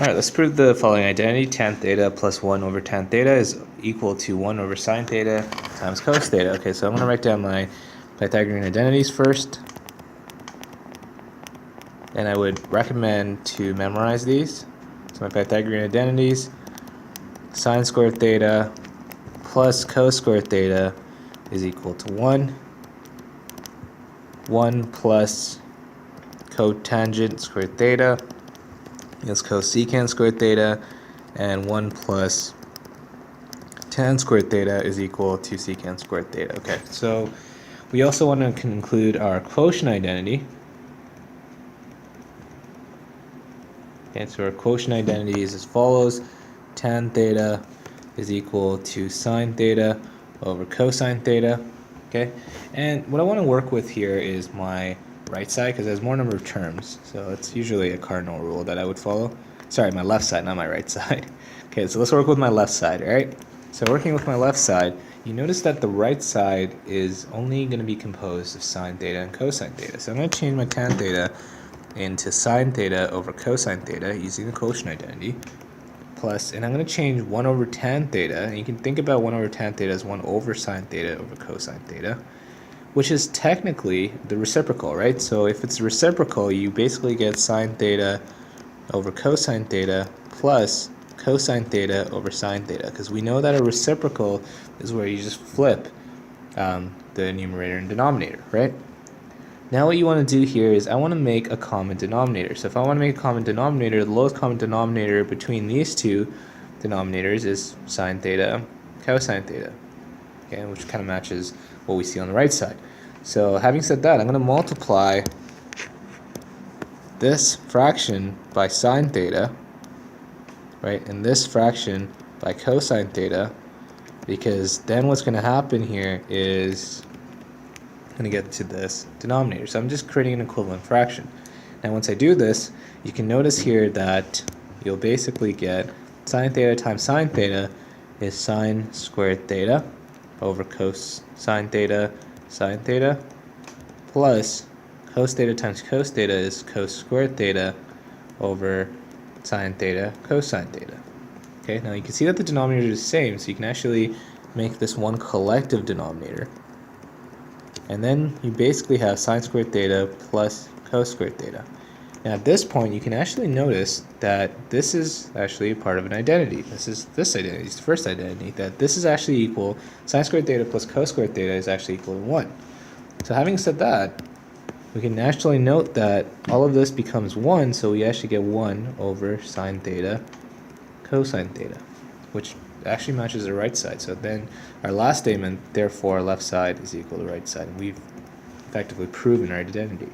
Alright, let's prove the following identity. Tan theta plus 1 over tan theta is equal to 1 over sine theta times cos theta. Okay, so I'm going to write down my Pythagorean identities first. And I would recommend to memorize these. So my Pythagorean identities, sine squared theta plus cos squared theta is equal to 1. 1 plus cotangent squared theta is cosecant squared theta, and 1 plus tan squared theta is equal to secant squared theta. Okay, so we also want to include our quotient identity. Okay, so our quotient identity is as follows. Tan theta is equal to sine theta over cosine theta. Okay, and what I want to work with here is my right side because there's more number of terms, so it's usually a cardinal rule that I would follow. Sorry, my left side, not my right side. Okay, so let's work with my left side, right? So working with my left side, you notice that the right side is only going to be composed of sine theta and cosine theta. So I'm going to change my tan theta into sine theta over cosine theta using the quotient identity. Plus, and I'm going to change 1 over tan theta, and you can think about 1 over tan theta as 1 over sine theta over cosine theta, which is technically the reciprocal, right? So if it's reciprocal, you basically get sine theta over cosine theta plus cosine theta over sine theta, because we know that a reciprocal is where you just flip the numerator and denominator, right? Now what you want to do here is I want to make a common denominator. So if I want to make a common denominator, the lowest common denominator between these two denominators is sine theta, cosine theta, okay, which kind of matches what we see on the right side. So having said that, I'm going to multiply this fraction by sine theta, right, and this fraction by cosine theta, because then what's going to happen here is I'm going to get to this denominator. So I'm just creating an equivalent fraction. Now once I do this, you can notice here that you'll basically get sine theta times sine theta is sine squared theta over cosine theta sine theta, plus cos theta times cos theta is cos squared theta over sine theta cosine theta. Okay, now you can see that the denominator is the same, so you can actually make this one collective denominator. And then you basically have sine squared theta plus cos squared theta. Now at this point, you can actually notice that this is actually part of an identity. This identity, is the first identity, that this is actually equal, sine squared theta plus cos squared theta is actually equal to 1. So having said that, we can actually note that all of this becomes 1, so we actually get 1 over sine theta cosine theta, which actually matches the right side. So then our last statement, therefore left side is equal to right side. We've effectively proven our identity.